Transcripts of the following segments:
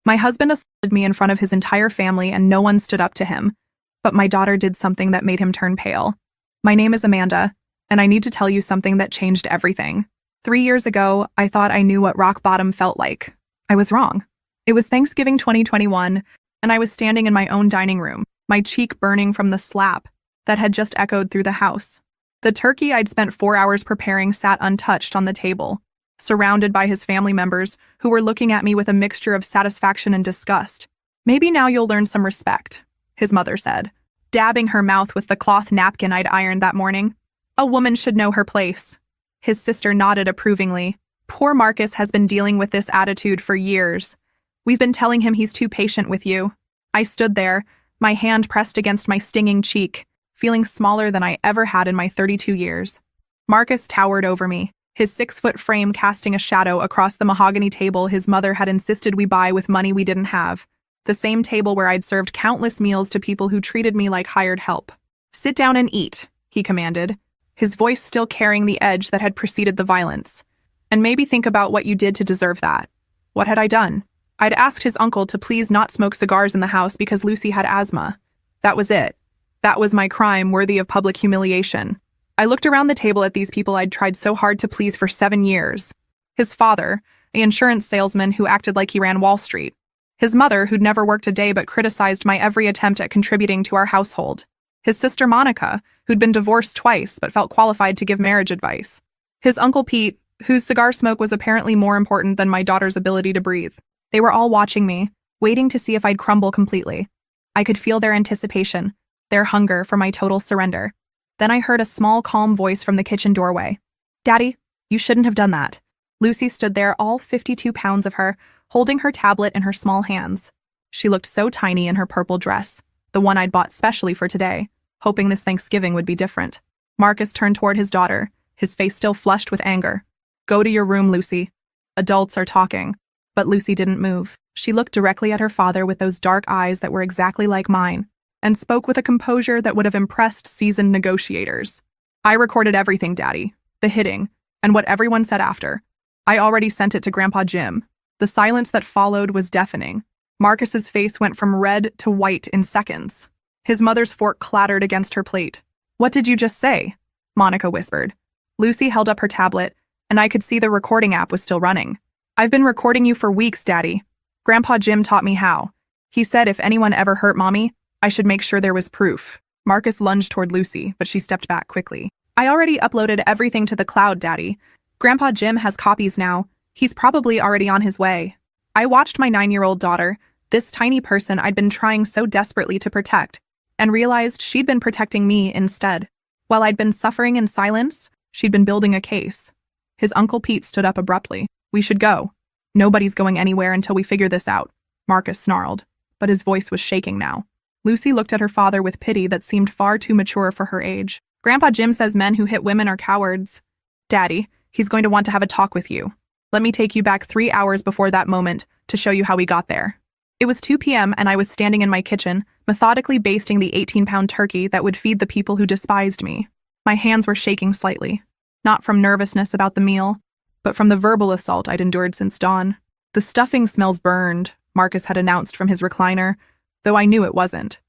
My husband assaulted me in front of his entire family and no one stood up to him. But my daughter did something that made him turn pale. My name is Amanda, and I need to tell you something that changed everything. 3 years ago, I thought I knew what rock bottom felt like. I was wrong. It was Thanksgiving 2021, and I was standing in my own dining room, my cheek burning from the slap that had just echoed through the house. The turkey I'd spent 4 hours preparing sat untouched on the table, surrounded by his family members who were looking at me with a mixture of satisfaction and disgust. "Maybe now you'll learn some respect," his mother said, dabbing her mouth with the cloth napkin I'd ironed that morning. "A woman should know her place." His sister nodded approvingly. "Poor Marcus has been dealing with this attitude for years. We've been telling him he's too patient with you." I stood there, my hand pressed against my stinging cheek, feeling smaller than I ever had in my 32 years. Marcus towered over me, his 6-foot frame casting a shadow across the mahogany table his mother had insisted we buy with money we didn't have, the same table where I'd served countless meals to people who treated me like hired help. "Sit down and eat," he commanded, his voice still carrying the edge that had preceded the violence. "And maybe think about what you did to deserve that." What had I done? I'd asked his uncle to please not smoke cigars in the house because Lucy had asthma. That was it. That was my crime, worthy of public humiliation. I looked around the table at these people I'd tried so hard to please for 7 years. His father, an insurance salesman who acted like he ran Wall Street. His mother, who'd never worked a day but criticized my every attempt at contributing to our household. His sister Monica, who'd been divorced twice but felt qualified to give marriage advice. His uncle Pete, whose cigar smoke was apparently more important than my daughter's ability to breathe. They were all watching me, waiting to see if I'd crumble completely. I could feel their anticipation, their hunger for my total surrender. Then I heard a small, calm voice from the kitchen doorway. "Daddy, you shouldn't have done that." Lucy stood there, all 52 pounds of her, holding her tablet in her small hands. She looked so tiny in her purple dress, the one I'd bought specially for today, hoping this Thanksgiving would be different. Marcus turned toward his daughter, his face still flushed with anger. "Go to your room, Lucy. Adults are talking." But Lucy didn't move. She looked directly at her father with those dark eyes that were exactly like mine, and spoke with a composure that would have impressed seasoned negotiators. "I recorded everything, Daddy. The hitting, and what everyone said after. I already sent it to Grandpa Jim." The silence that followed was deafening. Marcus's face went from red to white in seconds. His mother's fork clattered against her plate. "What did you just say?" Monica whispered. Lucy held up her tablet, and I could see the recording app was still running. "I've been recording you for weeks, Daddy. Grandpa Jim taught me how. He said if anyone ever hurt Mommy, I should make sure there was proof." Marcus lunged toward Lucy, but she stepped back quickly. "I already uploaded everything to the cloud, Daddy. Grandpa Jim has copies now. He's probably already on his way." I watched my 9-year-old daughter, this tiny person I'd been trying so desperately to protect, and realized she'd been protecting me instead. While I'd been suffering in silence, she'd been building a case. His Uncle Pete stood up abruptly. "We should go. Nobody's going anywhere until we figure this out," Marcus snarled, but his voice was shaking now. Lucy looked at her father with pity that seemed far too mature for her age. "Grandpa Jim says men who hit women are cowards. Daddy, he's going to want to have a talk with you. Let me take you back 3 hours before that moment to show you how we got there." It was 2 p.m. and I was standing in my kitchen, methodically basting the 18-pound turkey that would feed the people who despised me. My hands were shaking slightly, not from nervousness about the meal, but from the verbal assault I'd endured since dawn. "The stuffing smells burned," Marcus had announced from his recliner, though I knew it wasn't.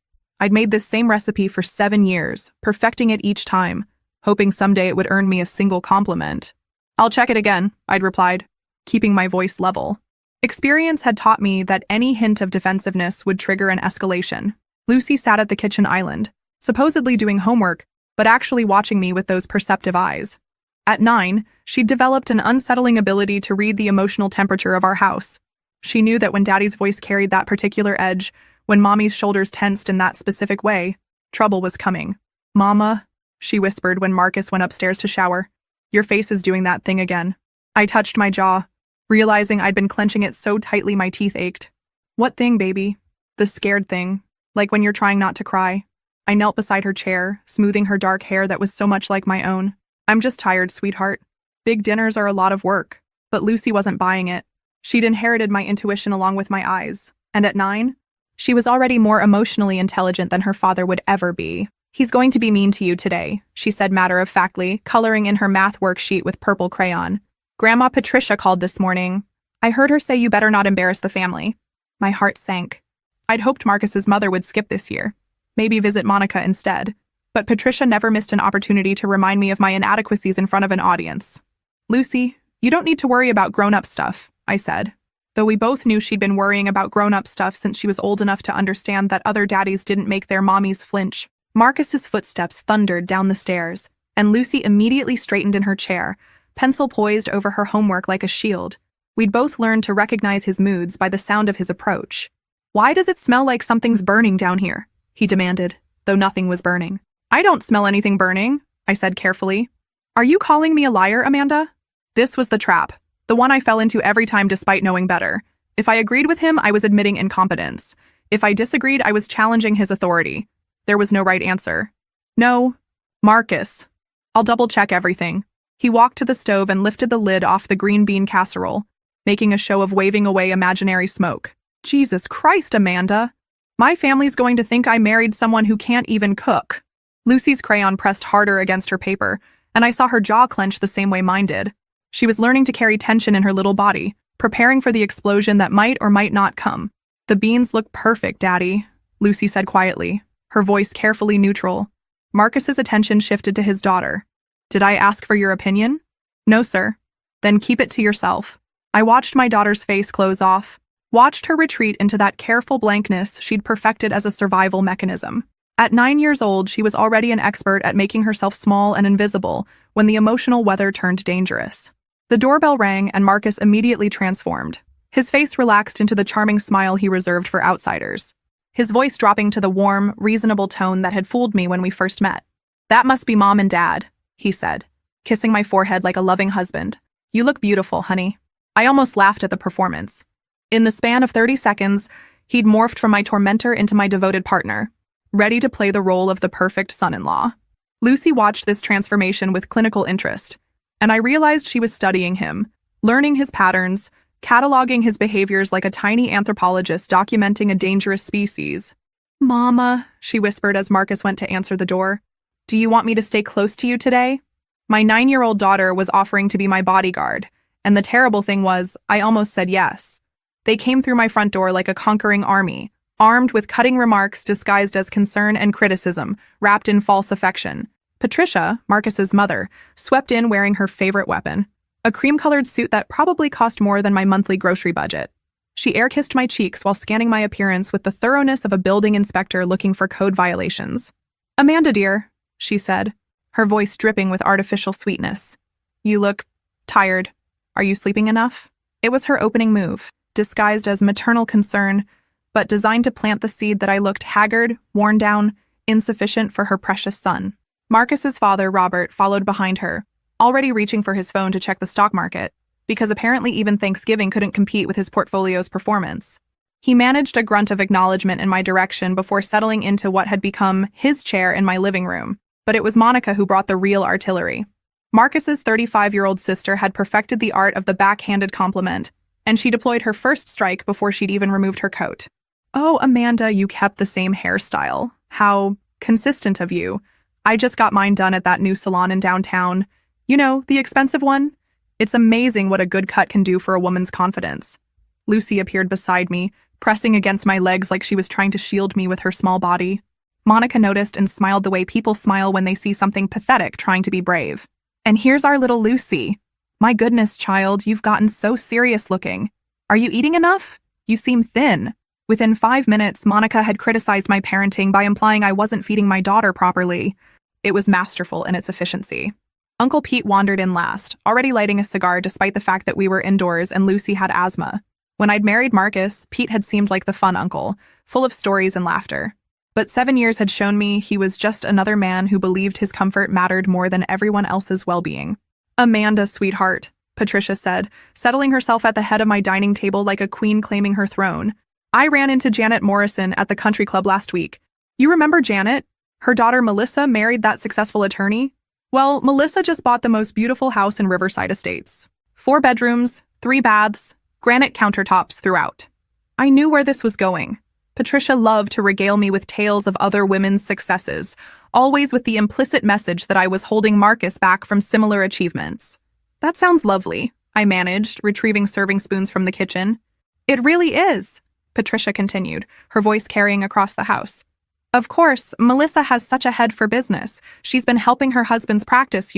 I'd made this same recipe for 7 years, perfecting it each time, hoping someday it would earn me a single compliment. "I'll check it again," I'd replied, keeping my voice level. Experience had taught me that any hint of defensiveness would trigger an escalation. Lucy sat at the kitchen island, supposedly doing homework, but actually watching me with those perceptive eyes. At 9, she'd developed an unsettling ability to read the emotional temperature of our house. She knew that when Daddy's voice carried that particular edge, when Mommy's shoulders tensed in that specific way, trouble was coming. "Mama," she whispered when Marcus went upstairs to shower, "your face is doing that thing again." I touched my jaw, realizing I'd been clenching it so tightly my teeth ached. "What thing, baby?" "The scared thing, like when you're trying not to cry." I knelt beside her chair, smoothing her dark hair that was so much like my own. "I'm just tired, sweetheart. Big dinners are a lot of work." But Lucy wasn't buying it. She'd inherited my intuition along with my eyes, and at 9, she was already more emotionally intelligent than her father would ever be. "He's going to be mean to you today," she said matter-of-factly, coloring in her math worksheet with purple crayon. "Grandma Patricia called this morning. I heard her say you better not embarrass the family." My heart sank. I'd hoped Marcus's mother would skip this year, maybe visit Monica instead, but Patricia never missed an opportunity to remind me of my inadequacies in front of an audience. Lucy, you don't need to worry about grown-up stuff, I said. Though we both knew she'd been worrying about grown-up stuff since she was old enough to understand that other daddies didn't make their mommies flinch. Marcus's footsteps thundered down the stairs, and Lucy immediately straightened in her chair, pencil poised over her homework like a shield. We'd both learned to recognize his moods by the sound of his approach. "Why does it smell like something's burning down here?" he demanded, though nothing was burning. "I don't smell anything burning," I said carefully. "Are you calling me a liar, Amanda?" This was the trap, the one I fell into every time despite knowing better. If I agreed with him, I was admitting incompetence. If I disagreed, I was challenging his authority. There was no right answer. "No, Marcus. I'll double-check everything." He walked to the stove and lifted the lid off the green bean casserole, making a show of waving away imaginary smoke. "Jesus Christ, Amanda. My family's going to think I married someone who can't even cook." Lucy's crayon pressed harder against her paper, and I saw her jaw clench the same way mine did. She was learning to carry tension in her little body, preparing for the explosion that might or might not come. "The beans look perfect, Daddy," Lucy said quietly, her voice carefully neutral. Marcus's attention shifted to his daughter. "Did I ask for your opinion?" "No, sir." "Then keep it to yourself." I watched my daughter's face close off, watched her retreat into that careful blankness she'd perfected as a survival mechanism. At 9 years old, she was already an expert at making herself small and invisible when the emotional weather turned dangerous. The doorbell rang and Marcus immediately transformed. His face relaxed into the charming smile he reserved for outsiders, his voice dropping to the warm, reasonable tone that had fooled me when we first met. "That must be Mom and Dad," he said, kissing my forehead like a loving husband. "You look beautiful, honey." I almost laughed at the performance. In the span of 30 seconds, he'd morphed from my tormentor into my devoted partner, ready to play the role of the perfect son-in-law. Lucy watched this transformation with clinical interest, and I realized she was studying him, learning his patterns, cataloging his behaviors like a tiny anthropologist documenting a dangerous species. "Mama," she whispered as Marcus went to answer the door, "do you want me to stay close to you today?" My 9-year-old daughter was offering to be my bodyguard, and the terrible thing was, I almost said yes. They came through my front door like a conquering army, armed with cutting remarks disguised as concern and criticism, wrapped in false affection. Patricia, Marcus's mother, swept in wearing her favorite weapon, a cream-colored suit that probably cost more than my monthly grocery budget. She air-kissed my cheeks while scanning my appearance with the thoroughness of a building inspector looking for code violations. "Amanda, dear," she said, her voice dripping with artificial sweetness. "You look tired. Are you sleeping enough?" It was her opening move, disguised as maternal concern, but designed to plant the seed that I looked haggard, worn down, insufficient for her precious son. Marcus's father, Robert, followed behind her, already reaching for his phone to check the stock market, because apparently even Thanksgiving couldn't compete with his portfolio's performance. He managed a grunt of acknowledgement in my direction before settling into what had become his chair in my living room, but it was Monica who brought the real artillery. Marcus's 35-year-old sister had perfected the art of the backhanded compliment, and she deployed her first strike before she'd even removed her coat. "Oh, Amanda, you kept the same hairstyle. How consistent of you. I just got mine done at that new salon in downtown. You know, the expensive one. It's amazing what a good cut can do for a woman's confidence." Lucy appeared beside me, pressing against my legs like she was trying to shield me with her small body. Monica noticed and smiled the way people smile when they see something pathetic trying to be brave. "And here's our little Lucy. My goodness, child, you've gotten so serious looking. Are you eating enough? You seem thin." Within 5 minutes, Monica had criticized my parenting by implying I wasn't feeding my daughter properly. It was masterful in its efficiency. Uncle Pete wandered in last, already lighting a cigar despite the fact that we were indoors and Lucy had asthma. When I'd married Marcus, Pete had seemed like the fun uncle, full of stories and laughter. But 7 years had shown me he was just another man who believed his comfort mattered more than everyone else's well-being. "Amanda, sweetheart," Patricia said, settling herself at the head of my dining table like a queen claiming her throne. "I ran into Janet Morrison at the country club last week. You remember Janet? Her daughter Melissa married that successful attorney? Well, Melissa just bought the most beautiful house in Riverside Estates. 4 bedrooms, 3 baths, granite countertops throughout." I knew where this was going. Patricia loved to regale me with tales of other women's successes, always with the implicit message that I was holding Marcus back from similar achievements. "That sounds lovely," I managed, retrieving serving spoons from the kitchen. "It really is. Patricia continued, her voice carrying across the house. Of course, Melissa has such a head for business. She's been helping her husband's practice,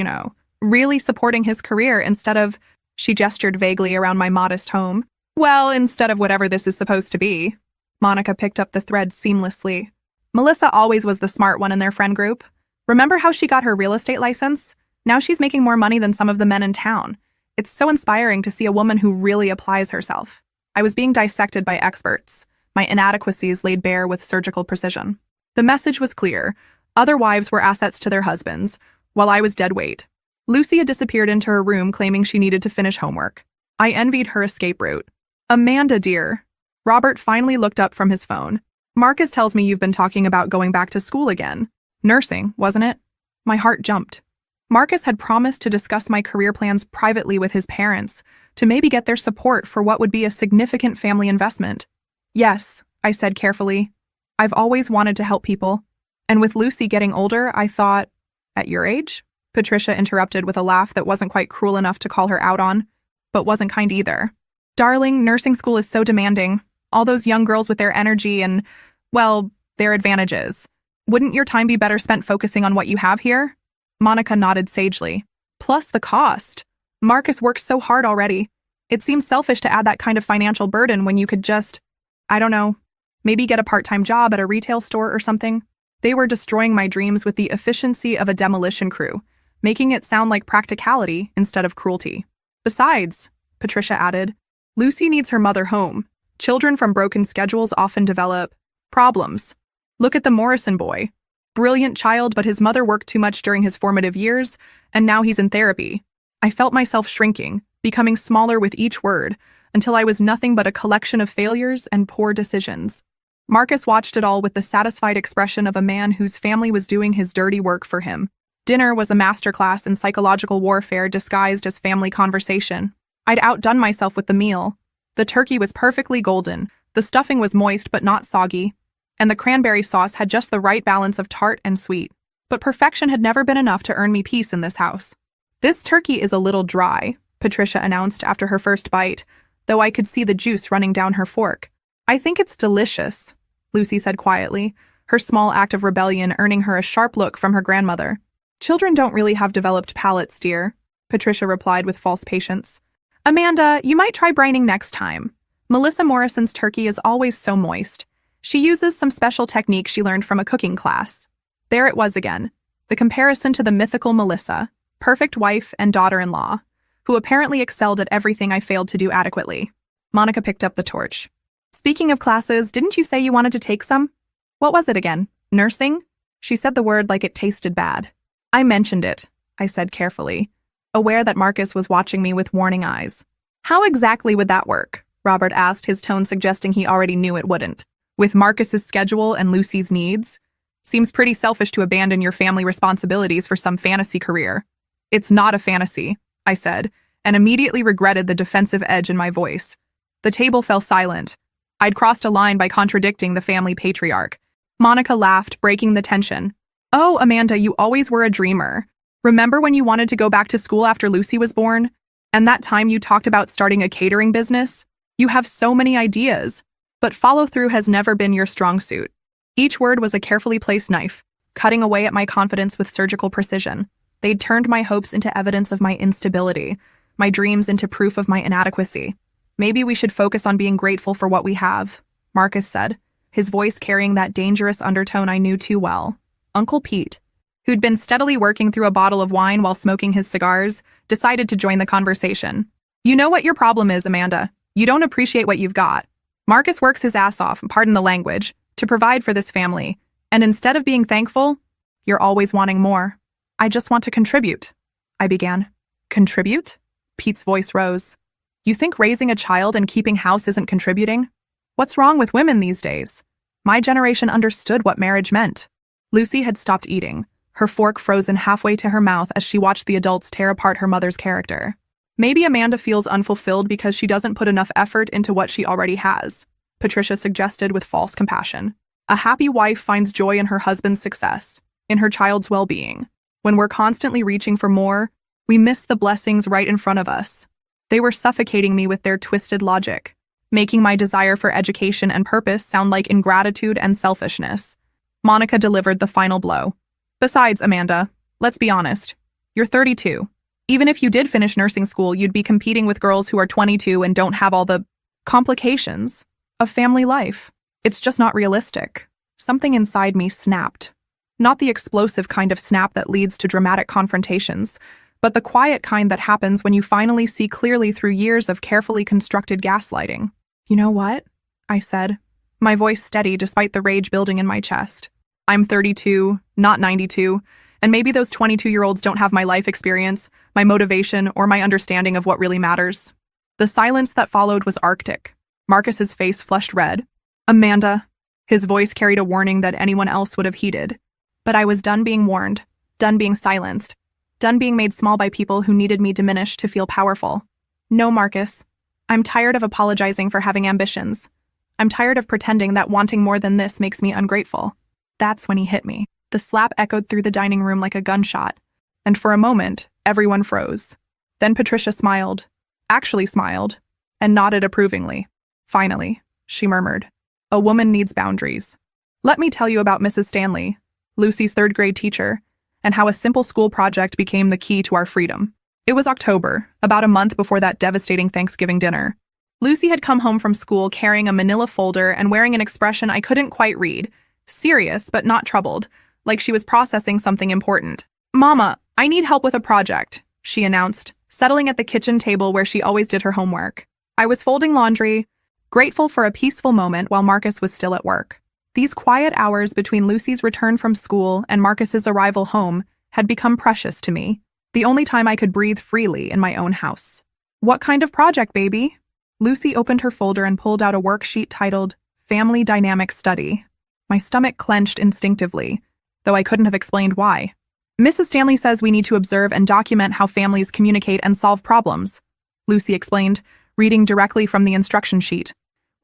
really supporting his career instead of, she gestured vaguely around my modest home. Well, instead of whatever this is supposed to be. Monica picked up the thread seamlessly. Melissa always was the smart one in their friend group. Remember how she got her real estate license? Now she's making more money than some of the men in town. It's so inspiring to see a woman who really applies herself. I was being dissected by experts, my inadequacies laid bare with surgical precision. The message was clear. Other wives were assets to their husbands, while I was dead weight. Lucy had disappeared into her room claiming she needed to finish homework. I envied her escape route. Amanda, dear. Robert finally looked up from his phone. Marcus tells me you've been talking about going back to school again. Nursing, wasn't it? My heart jumped. Marcus had promised to discuss my career plans privately with his parents, to maybe get their support for what would be a significant family investment. Yes, I said carefully. I've always wanted to help people. And with Lucy getting older, I thought, at your age? Patricia interrupted with a laugh that wasn't quite cruel enough to call her out on, but wasn't kind either. Darling, nursing school is so demanding. All those young girls with their energy and, well, their advantages. Wouldn't your time be better spent focusing on what you have here? Monica nodded sagely. Plus the cost. Marcus works so hard already. It seems selfish to add that kind of financial burden when you could just, I don't know, maybe get a part-time job at a retail store or something. They were destroying my dreams with the efficiency of a demolition crew, making it sound like practicality instead of cruelty. Besides, Patricia added, Lucy needs her mother home. Children from broken schedules often develop problems. Look at the Morrison boy. Brilliant child, but his mother worked too much during his formative years, and now he's in therapy. I felt myself shrinking, becoming smaller with each word, until I was nothing but a collection of failures and poor decisions. Marcus watched it all with the satisfied expression of a man whose family was doing his dirty work for him. Dinner was a masterclass in psychological warfare disguised as family conversation. I'd outdone myself with the meal. The turkey was perfectly golden, the stuffing was moist but not soggy, and the cranberry sauce had just the right balance of tart and sweet. But perfection had never been enough to earn me peace in this house. This turkey is a little dry, Patricia announced after her first bite, though I could see the juice running down her fork. I think it's delicious, Lucy said quietly, her small act of rebellion earning her a sharp look from her grandmother. Children don't really have developed palates, dear, Patricia replied with false patience. Amanda, you might try brining next time. Melissa Morrison's turkey is always so moist. She uses some special technique she learned from a cooking class. There it was again, the comparison to the mythical Melissa, perfect wife and daughter-in-law, who apparently excelled at everything I failed to do adequately. Monica picked up the torch. Speaking of classes, didn't you say you wanted to take some? What was it again? Nursing? She said the word like it tasted bad. I mentioned it, I said carefully, aware that Marcus was watching me with warning eyes. How exactly would that work? Robert asked, his tone suggesting he already knew it wouldn't. With Marcus's schedule and Lucy's needs? Seems pretty selfish to abandon your family responsibilities for some fantasy career. It's not a fantasy, I said, and immediately regretted the defensive edge in my voice. The table fell silent. I'd crossed a line by contradicting the family patriarch. Monica laughed, breaking the tension. Oh, Amanda, you always were a dreamer. Remember when you wanted to go back to school after Lucy was born? And that time you talked about starting a catering business? You have so many ideas, but follow-through has never been your strong suit. Each word was a carefully placed knife, cutting away at my confidence with surgical precision. They'd turned my hopes into evidence of my instability, my dreams into proof of my inadequacy. Maybe we should focus on being grateful for what we have, Marcus said, his voice carrying that dangerous undertone I knew too well. Uncle Pete, who'd been steadily working through a bottle of wine while smoking his cigars, decided to join the conversation. You know what your problem is, Amanda. You don't appreciate what you've got. Marcus works his ass off, pardon the language, to provide for this family, and instead of being thankful, you're always wanting more. I just want to contribute, I began. Contribute? Pete's voice rose. You think raising a child and keeping house isn't contributing? What's wrong with women these days? My generation understood what marriage meant. Lucy had stopped eating, her fork frozen halfway to her mouth as she watched the adults tear apart her mother's character. Maybe Amanda feels unfulfilled because she doesn't put enough effort into what she already has, Patricia suggested with false compassion. A happy wife finds joy in her husband's success, in her child's well-being. When we're constantly reaching for more, we miss the blessings right in front of us. They were suffocating me with their twisted logic. making my desire for education and purpose sound like ingratitude and selfishness. Monica delivered the final blow. Besides, Amanda, let's be honest. You're 32. Even if you did finish nursing school, you'd be competing with girls who are 22 and don't have all the complications of family life. It's just not realistic. Something inside me snapped. Not the explosive kind of snap that leads to dramatic confrontations, but the quiet kind that happens when you finally see clearly through years of carefully constructed gaslighting. You know what? I said, my voice steady despite the rage building in my chest. I'm 32, not 92, and maybe those 22-year-olds don't have my life experience, my motivation, or my understanding of what really matters. The silence that followed was arctic. Marcus's face flushed red. Amanda. His voice carried a warning that anyone else would have heeded. But I was done being warned, done being silenced, done being made small by people who needed me diminished to feel powerful. No, Marcus. I'm tired of apologizing for having ambitions. I'm tired of pretending that wanting more than this makes me ungrateful. That's when he hit me. The slap echoed through the dining room like a gunshot. And for a moment, everyone froze. Then Patricia smiled, actually smiled, and nodded approvingly. Finally, she murmured, a woman needs boundaries. Let me tell you about Mrs. Stanley, Lucy's third-grade teacher, and how a simple school project became the key to our freedom. It was October, about a month before that devastating Thanksgiving dinner. Lucy had come home from school carrying a manila folder and wearing an expression I couldn't quite read, serious but not troubled, like she was processing something important. Mama, I need help with a project, she announced, settling at the kitchen table where she always did her homework. I was folding laundry, grateful for a peaceful moment while Marcus was still at work. These quiet hours between Lucy's return from school and Marcus's arrival home had become precious to me, the only time I could breathe freely in my own house. What kind of project, baby? Lucy opened her folder and pulled out a worksheet titled Family Dynamic Study. My stomach clenched instinctively, though I couldn't have explained why. Mrs. Stanley says we need to observe and document how families communicate and solve problems, Lucy explained, reading directly from the instruction sheet.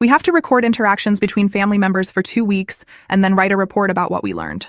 We have to record interactions between family members for 2 weeks and then write a report about what we learned.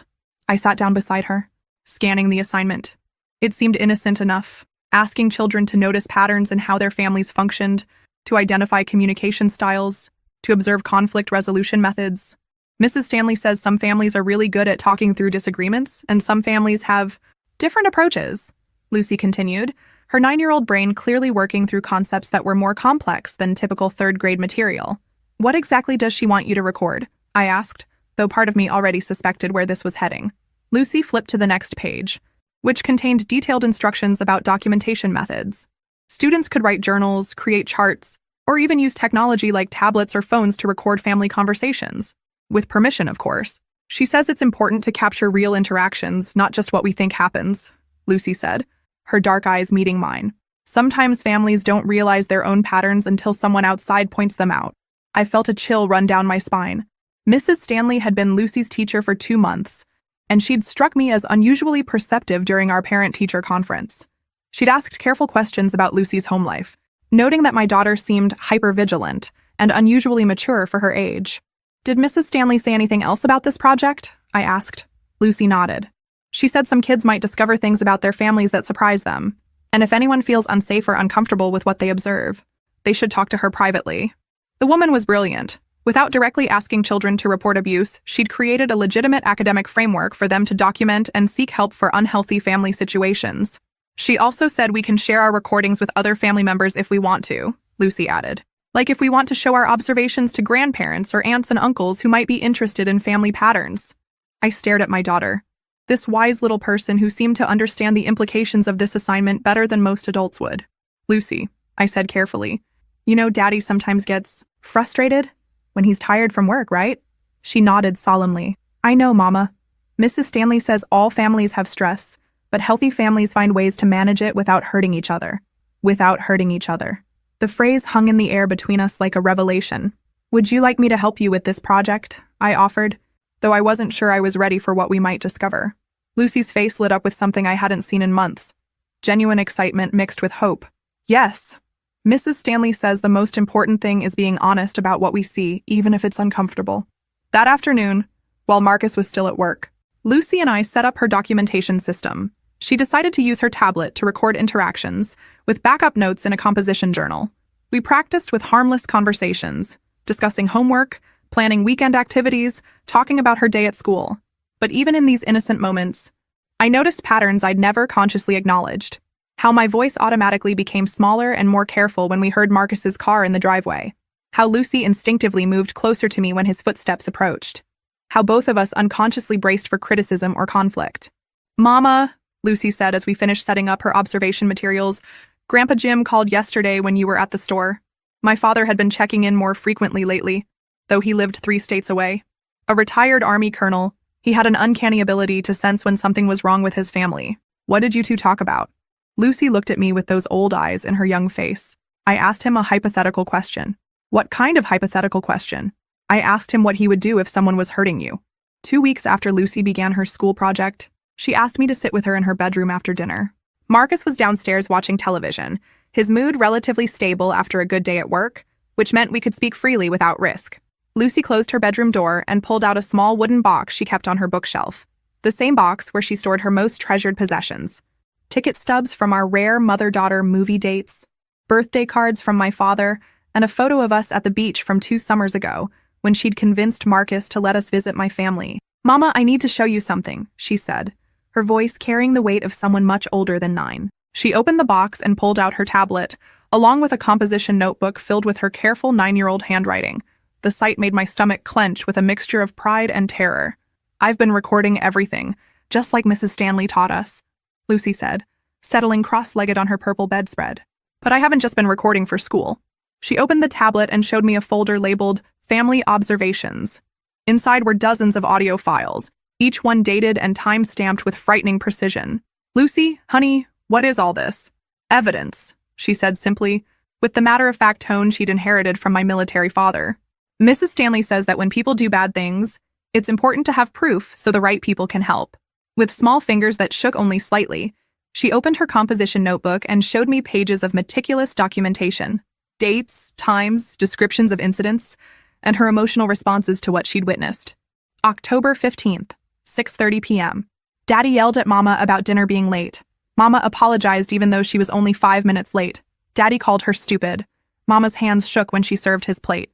I sat down beside her, scanning the assignment. It seemed innocent enough, asking children to notice patterns in how their families functioned, to identify communication styles, to observe conflict resolution methods. Mrs. Stanley says some families are really good at talking through disagreements, and some families have different approaches, Lucy continued, her 9-year-old brain clearly working through concepts that were more complex than typical third-grade material. What exactly does she want you to record? I asked, though part of me already suspected where this was heading. Lucy flipped to the next page, which contained detailed instructions about documentation methods. Students could write journals, create charts, or even use technology like tablets or phones to record family conversations. With permission, of course. She says it's important to capture real interactions, not just what we think happens, Lucy said, her dark eyes meeting mine. Sometimes families don't realize their own patterns until someone outside points them out. I felt a chill run down my spine. Mrs. Stanley had been Lucy's teacher for 2 months, and she'd struck me as unusually perceptive during our parent-teacher conference. She'd asked careful questions about Lucy's home life, noting that my daughter seemed hypervigilant and unusually mature for her age. Did Mrs. Stanley say anything else about this project? I asked. Lucy nodded. She said some kids might discover things about their families that surprise them, and if anyone feels unsafe or uncomfortable with what they observe, they should talk to her privately. The woman was brilliant. Without directly asking children to report abuse, she'd created a legitimate academic framework for them to document and seek help for unhealthy family situations. She also said we can share our recordings with other family members if we want to, Lucy added. Like if we want to show our observations to grandparents or aunts and uncles who might be interested in family patterns. I stared at my daughter. This wise little person who seemed to understand the implications of this assignment better than most adults would. Lucy, I said carefully. You know, Daddy sometimes gets frustrated when he's tired from work, right? She nodded solemnly. I know, Mama. Mrs. Stanley says all families have stress, but healthy families find ways to manage it without hurting each other. Without hurting each other. The phrase hung in the air between us like a revelation. Would you like me to help you with this project? I offered, though I wasn't sure I was ready for what we might discover. Lucy's face lit up with something I hadn't seen in months. Genuine excitement mixed with hope. Yes. Mrs. Stanley says the most important thing is being honest about what we see, even if it's uncomfortable. That afternoon, while Marcus was still at work, Lucy and I set up her documentation system. She decided to use her tablet to record interactions, with backup notes in a composition journal. We practiced with harmless conversations, discussing homework, planning weekend activities, talking about her day at school. But even in these innocent moments, I noticed patterns I'd never consciously acknowledged. How my voice automatically became smaller and more careful when we heard Marcus's car in the driveway. How Lucy instinctively moved closer to me when his footsteps approached. How both of us unconsciously braced for criticism or conflict. "Mama," Lucy said as we finished setting up her observation materials, "Grandpa Jim called yesterday when you were at the store. My father had been checking in more frequently lately, though he lived 3 states away. A retired Army colonel, he had an uncanny ability to sense when something was wrong with his family. What did you two talk about?" Lucy looked at me with those old eyes in her young face. I asked him a hypothetical question. "What kind of hypothetical question?" I asked him what he would do if someone was hurting you. 2 weeks after Lucy began her school project, she asked me to sit with her in her bedroom after dinner. Marcus was downstairs watching television, his mood relatively stable after a good day at work, which meant we could speak freely without risk. Lucy closed her bedroom door and pulled out a small wooden box she kept on her bookshelf, the same box where she stored her most treasured possessions. Ticket stubs from our rare mother-daughter movie dates, birthday cards from my father, and a photo of us at the beach from 2 summers ago, when she'd convinced Marcus to let us visit my family. "Mama, I need to show you something," she said, her voice carrying the weight of someone much older than 9. She opened the box and pulled out her tablet, along with a composition notebook filled with her careful 9-year-old handwriting. The sight made my stomach clench with a mixture of pride and terror. "I've been recording everything, just like Mrs. Stanley taught us," Lucy said, settling cross-legged on her purple bedspread. "But I haven't just been recording for school." She opened the tablet and showed me a folder labeled Family Observations. Inside were dozens of audio files, each one dated and time-stamped with frightening precision. "Lucy, honey, what is all this?" "Evidence," she said simply, with the matter-of-fact tone she'd inherited from my military father. "Mrs. Stanley says that when people do bad things, it's important to have proof so the right people can help." With small fingers that shook only slightly, she opened her composition notebook and showed me pages of meticulous documentation. Dates, times, descriptions of incidents, and her emotional responses to what she'd witnessed. October 15th, 6:30 p.m. Daddy yelled at Mama about dinner being late. Mama apologized even though she was only 5 minutes late. Daddy called her stupid. Mama's hands shook when she served his plate.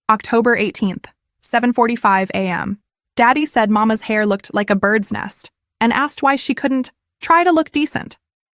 October 18th, 7:45 a.m. Daddy said Mama's hair looked like a bird's nest and asked why she couldn't try to look decent.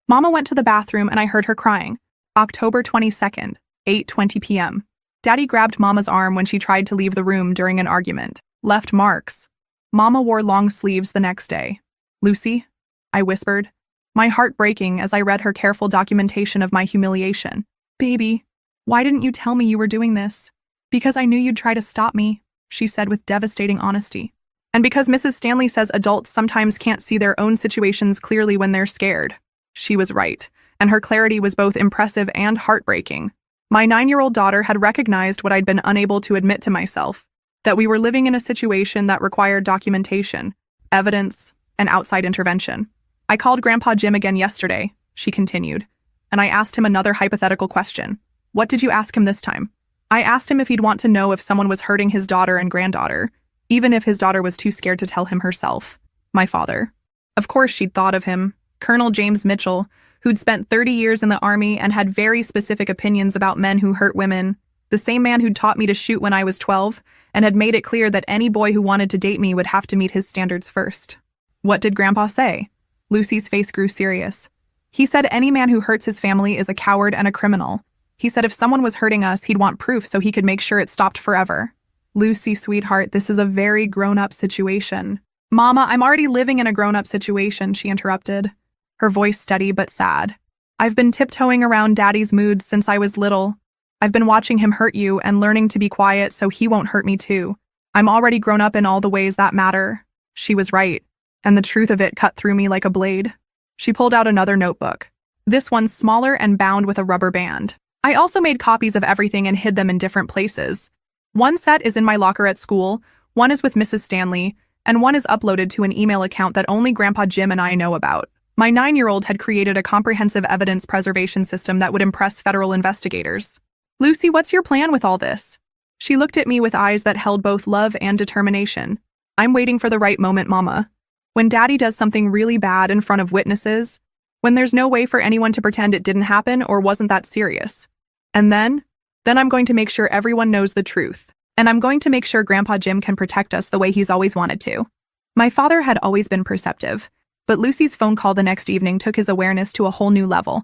Mama went to the bathroom and I heard her crying. October 22nd, 8:20 p.m. Daddy grabbed Mama's arm when she tried to leave the room during an argument. Left marks. Mama wore long sleeves the next day. "Lucy," I whispered, my heart breaking as I read her careful documentation of my humiliation. "Baby, why didn't you tell me you were doing this?" "Because I knew you'd try to stop me," she said with devastating honesty. "And because Mrs. Stanley says adults sometimes can't see their own situations clearly when they're scared." She was right, and her clarity was both impressive and heartbreaking. My 9-year-old daughter had recognized what I'd been unable to admit to myself, that we were living in a situation that required documentation, evidence, and outside intervention. "I called Grandpa Jim again yesterday," she continued, "and I asked him another hypothetical question. What did you ask him this time?" "I asked him if he'd want to know if someone was hurting his daughter and granddaughter, even if his daughter was too scared to tell him herself." My father. Of course she'd thought of him, Colonel James Mitchell, who'd spent 30 years in the Army and had very specific opinions about men who hurt women, the same man who'd taught me to shoot when I was 12 and had made it clear that any boy who wanted to date me would have to meet his standards first. What did Grandpa say? Lucy's face grew serious. "He said any man who hurts his family is a coward and a criminal. He said if someone was hurting us, he'd want proof so he could make sure it stopped forever." "Lucy, sweetheart, this is a very grown-up situation." "Mama, I'm already living in a grown-up situation," she interrupted, her voice steady but sad. "I've been tiptoeing around Daddy's moods since I was little. I've been watching him hurt you and learning to be quiet so he won't hurt me too. I'm already grown up in all the ways that matter." She was right, and the truth of it cut through me like a blade. She pulled out another notebook. This one's smaller and bound with a rubber band. I also made copies of everything and hid them in different places. One set is in my locker at school, one is with Mrs. Stanley, and one is uploaded to an email account that only Grandpa Jim and I know about. My 9-year-old had created a comprehensive evidence preservation system that would impress federal investigators. "Lucy, what's your plan with all this?" She looked at me with eyes that held both love and determination. "I'm waiting for the right moment, Mama. When Daddy does something really bad in front of witnesses, when there's no way for anyone to pretend it didn't happen or wasn't that serious. And then, Then I'm going to make sure everyone knows the truth. And I'm going to make sure Grandpa Jim can protect us the way he's always wanted to. My father had always been perceptive, but Lucy's phone call the next evening took his awareness to a whole new level.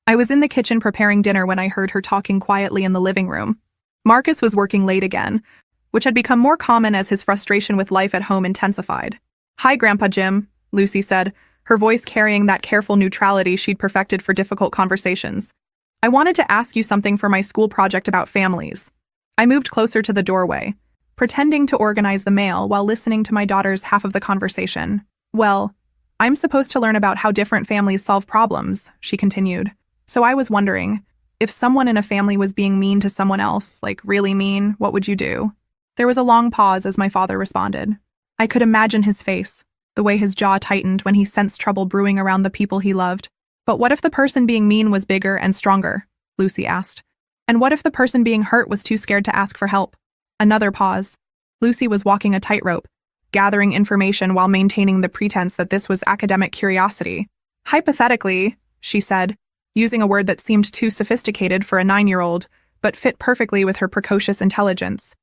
I was in the kitchen preparing dinner when I heard her talking quietly in the living room. Marcus was working late again, which had become more common as his frustration with life at home intensified. "Hi, Grandpa Jim," Lucy said, her voice carrying that careful neutrality she'd perfected for difficult conversations. "I wanted to ask you something for my school project about families." I moved closer to the doorway, pretending to organize the mail while listening to my daughter's half of the conversation. "Well, I'm supposed to learn about how different families solve problems," she continued. "So I was wondering, if someone in a family was being mean to someone else, like really mean, what would you do?" There was a long pause as my father responded. I could imagine his face, the way his jaw tightened when he sensed trouble brewing around the people he loved. "But what if the person being mean was bigger and stronger?" Lucy asked. "And what if the person being hurt was too scared to ask for help?" Another pause. Lucy was walking a tightrope, gathering information while maintaining the pretense that this was academic curiosity. "Hypothetically," she said, using a word that seemed too sophisticated for a 9-year-old, but fit perfectly with her precocious intelligence.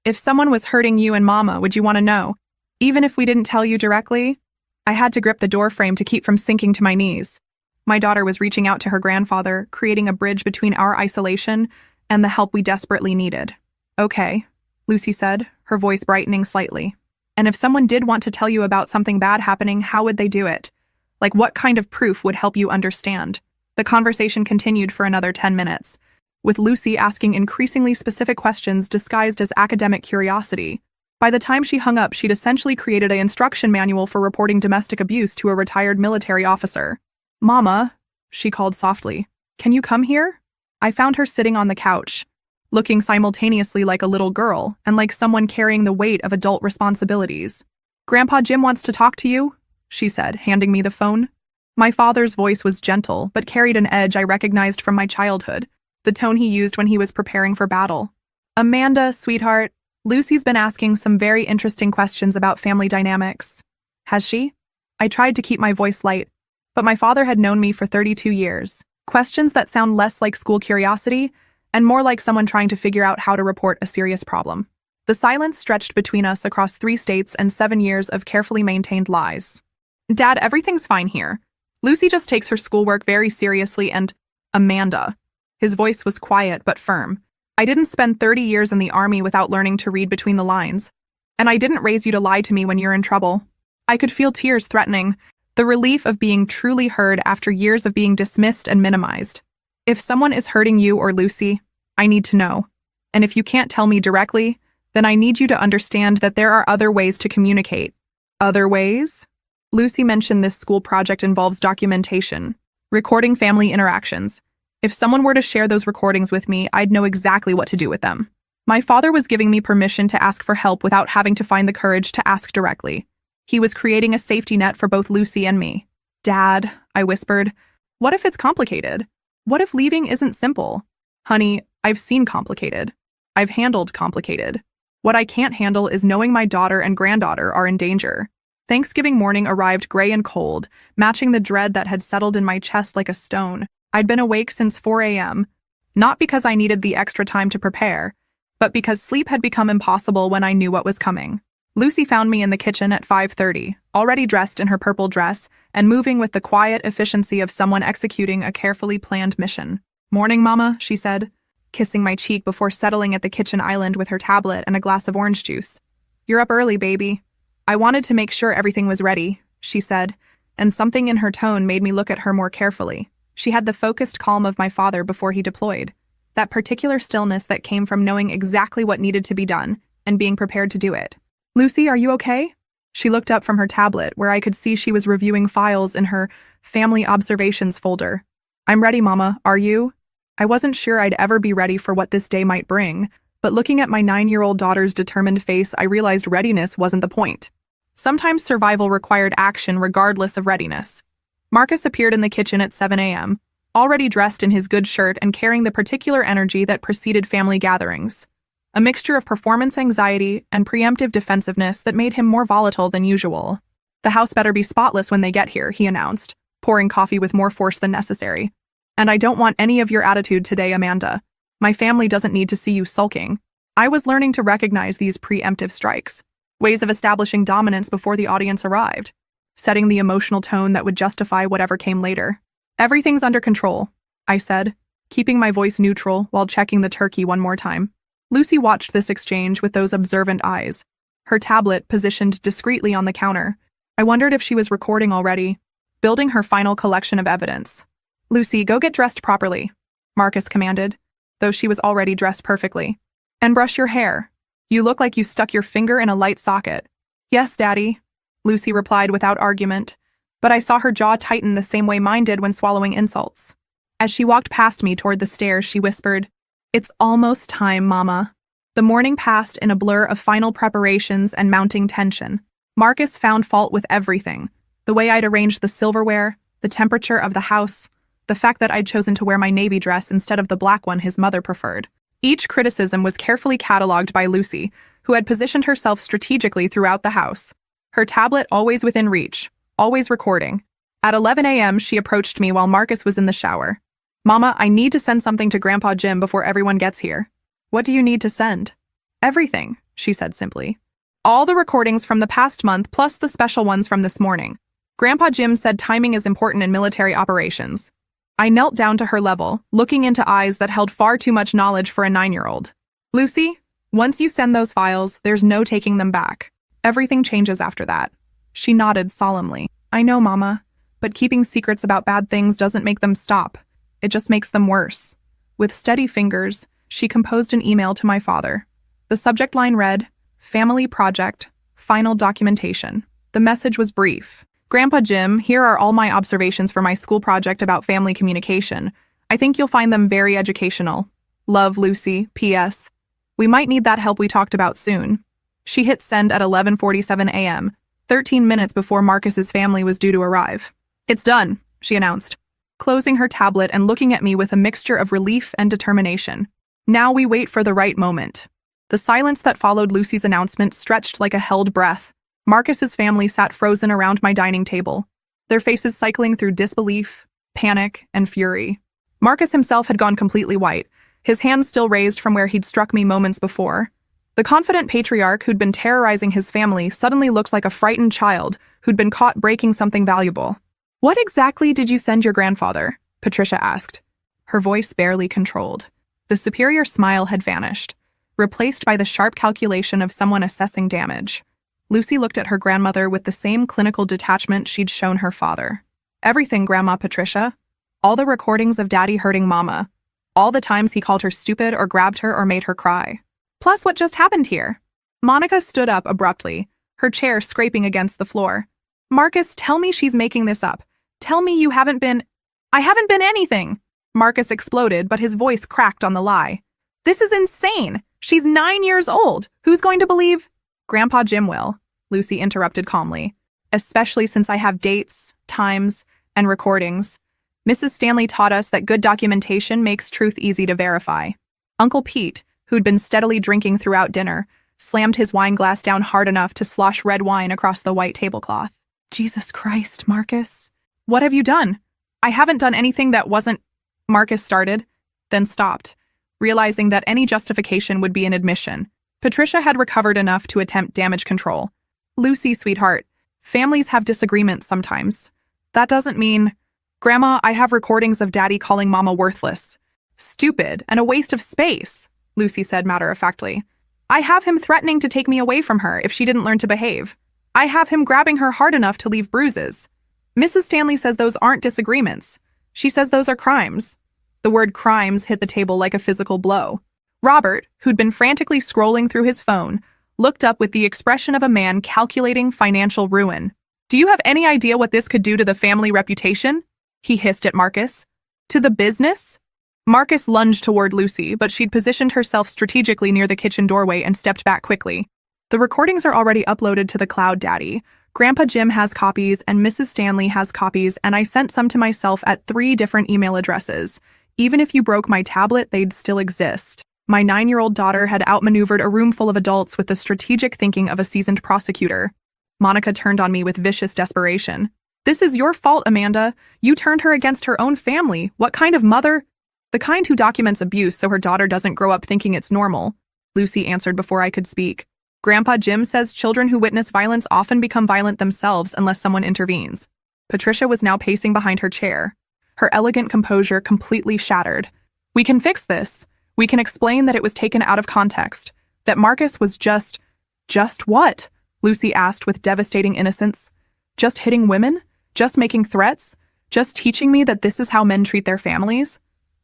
"If someone was hurting you and Mama, would you want to know? Even if we didn't tell you directly?" I had to grip the doorframe to keep from sinking to my knees. My daughter was reaching out to her grandfather, creating a bridge between our isolation and the help we desperately needed. "Okay," Lucy said, her voice brightening slightly. "And if someone did want to tell you about something bad happening, how would they do it? Like, what kind of proof would help you understand?" The conversation continued for another 10 minutes, with Lucy asking increasingly specific questions disguised as academic curiosity. By the time she hung up, she'd essentially created an instruction manual for reporting domestic abuse to a retired military officer. "Mama," she called softly, "can you come here?" I found her sitting on the couch, looking simultaneously like a little girl and like someone carrying the weight of adult responsibilities. "Grandpa Jim wants to talk to you," she said, handing me the phone. My father's voice was gentle, but carried an edge I recognized from my childhood, the tone he used when he was preparing for battle. "Amanda, sweetheart, Lucy's been asking some very interesting questions about family dynamics." "Has she?" I tried to keep my voice light, but my father had known me for 32 years. Questions that sound less like school curiosity and more like someone trying to figure out how to report a serious problem. The silence stretched between us across 3 states and 7 years of carefully maintained lies. "Dad, everything's fine here. Lucy just takes her schoolwork very seriously and—" "Amanda." His voice was quiet but firm. "I didn't spend 30 years in the army without learning to read between the lines. And I didn't raise you to lie to me when you're in trouble." I could feel tears threatening, the relief of being truly heard after years of being dismissed and minimized. "If someone is hurting you or Lucy, I need to know. And if you can't tell me directly, then I need you to understand that there are other ways to communicate." "Other ways?" Lucy mentioned this school project involves documentation, recording family interactions. If someone were to share those recordings with me, I'd know exactly what to do with them. My father was giving me permission to ask for help without having to find the courage to ask directly. He was creating a safety net for both Lucy and me. "Dad," I whispered, "what if it's complicated? What if leaving isn't simple?" "Honey, I've seen complicated. I've handled complicated. What I can't handle is knowing my daughter and granddaughter are in danger." Thanksgiving morning arrived gray and cold, matching the dread that had settled in my chest like a stone. I'd been awake since 4 a.m., not because I needed the extra time to prepare, but because sleep had become impossible when I knew what was coming. Lucy found me in the kitchen at 5:30, already dressed in her purple dress and moving with the quiet efficiency of someone executing a carefully planned mission. "Morning, Mama," she said, kissing my cheek before settling at the kitchen island with her tablet and a glass of orange juice. "You're up early, baby." "I wanted to make sure everything was ready," she said, and something in her tone made me look at her more carefully. She had the focused calm of my father before he deployed, that particular stillness that came from knowing exactly what needed to be done and being prepared to do it. "Lucy, are you okay?" She looked up from her tablet, where I could see she was reviewing files in her family observations folder. "I'm ready, Mama. Are you?" I wasn't sure I'd ever be ready for what this day might bring, but looking at my 9-year-old daughter's determined face, I realized readiness wasn't the point. Sometimes survival required action regardless of readiness. Marcus appeared in the kitchen at 7 a.m., already dressed in his good shirt and carrying the particular energy that preceded family gatherings. A mixture of performance anxiety and preemptive defensiveness that made him more volatile than usual. "The house better be spotless when they get here," he announced, pouring coffee with more force than necessary. "And I don't want any of your attitude today, Amanda." My family doesn't need to see you sulking. I was learning to recognize these preemptive strikes, ways of establishing dominance before the audience arrived, setting the emotional tone that would justify whatever came later. Everything's under control, I said, keeping my voice neutral while checking the turkey one more time. Lucy watched this exchange with those observant eyes, her tablet positioned discreetly on the counter. I wondered if she was recording already, building her final collection of evidence. Lucy, go get dressed properly, Marcus commanded, though she was already dressed perfectly. And brush your hair. You look like you stuck your finger in a light socket. Yes, Daddy, Lucy replied without argument, but I saw her jaw tighten the same way mine did when swallowing insults. As she walked past me toward the stairs, she whispered, It's almost time, Mama. The morning passed in a blur of final preparations and mounting tension. Marcus found fault with everything. The way I'd arranged the silverware, the temperature of the house, the fact that I'd chosen to wear my navy dress instead of the black one his mother preferred. Each criticism was carefully cataloged by Lucy, who had positioned herself strategically throughout the house. Her tablet always within reach, always recording. At 11 a.m., she approached me while Marcus was in the shower. Mama, I need to send something to Grandpa Jim before everyone gets here. What do you need to send? Everything, she said simply. All the recordings from the past month plus the special ones from this morning. Grandpa Jim said timing is important in military operations. I knelt down to her level, looking into eyes that held far too much knowledge for a 9-year-old. Lucy, once you send those files, there's no taking them back. Everything changes after that. She nodded solemnly. I know, Mama, but keeping secrets about bad things doesn't make them stop. It just makes them worse. With steady fingers, she composed an email to my father. The subject line read, Family Project, Final Documentation. The message was brief. Grandpa Jim, here are all my observations for my school project about family communication. I think you'll find them very educational. Love, Lucy. P.S. We might need that help we talked about soon. She hit send at 11:47 a.m., 13 minutes before Marcus's family was due to arrive. It's done, she announced, closing her tablet and looking at me with a mixture of relief and determination. Now we wait for the right moment. The silence that followed Lucy's announcement stretched like a held breath. Marcus's family sat frozen around my dining table, their faces cycling through disbelief, panic, and fury. Marcus himself had gone completely white, his hands still raised from where he'd struck me moments before. The confident patriarch who'd been terrorizing his family suddenly looked like a frightened child who'd been caught breaking something valuable. What exactly did you send your grandfather? Patricia asked, her voice barely controlled. The superior smile had vanished, replaced by the sharp calculation of someone assessing damage. Lucy looked at her grandmother with the same clinical detachment she'd shown her father. Everything, Grandma Patricia. All the recordings of Daddy hurting Mama. All the times he called her stupid or grabbed her or made her cry. Plus what just happened here. Monica stood up abruptly, her chair scraping against the floor. Marcus, tell me she's making this up. Tell me you haven't been... I haven't been anything. Marcus exploded, but his voice cracked on the lie. This is insane. She's 9 years old. Who's going to believe... Grandpa Jim will, Lucy interrupted calmly, especially since I have dates, times, and recordings. Mrs. Stanley taught us that good documentation makes truth easy to verify. Uncle Pete, who'd been steadily drinking throughout dinner, slammed his wine glass down hard enough to slosh red wine across the white tablecloth. Jesus Christ, Marcus. What have you done? I haven't done anything that wasn't... Marcus started, then stopped, realizing that any justification would be an admission. Patricia had recovered enough to attempt damage control. Lucy, sweetheart, families have disagreements sometimes. That doesn't mean... Grandma, I have recordings of Daddy calling Mama worthless. Stupid and a waste of space, Lucy said matter-of-factly. I have him threatening to take me away from her if she didn't learn to behave. I have him grabbing her hard enough to leave bruises. Mrs. Stanley says those aren't disagreements. She says those are crimes. The word crimes hit the table like a physical blow. Robert, who'd been frantically scrolling through his phone, looked up with the expression of a man calculating financial ruin. Do you have any idea what this could do to the family reputation? He hissed at Marcus. To the business? Marcus lunged toward Lucy, but she'd positioned herself strategically near the kitchen doorway and stepped back quickly. The recordings are already uploaded to the cloud, Daddy. Grandpa Jim has copies and Mrs. Stanley has copies, and I sent some to myself at 3 different email addresses. Even if you broke my tablet, they'd still exist. My 9-year-old daughter had outmaneuvered a room full of adults with the strategic thinking of a seasoned prosecutor. Monica turned on me with vicious desperation. This is your fault, Amanda. You turned her against her own family. What kind of mother? The kind who documents abuse so her daughter doesn't grow up thinking it's normal, Lucy answered before I could speak. Grandpa Jim says children who witness violence often become violent themselves unless someone intervenes. Patricia was now pacing behind her chair, her elegant composure completely shattered. We can fix this. We can explain that it was taken out of context, that Marcus was just what? Lucy asked with devastating innocence. Just hitting women? Just making threats? Just teaching me that this is how men treat their families?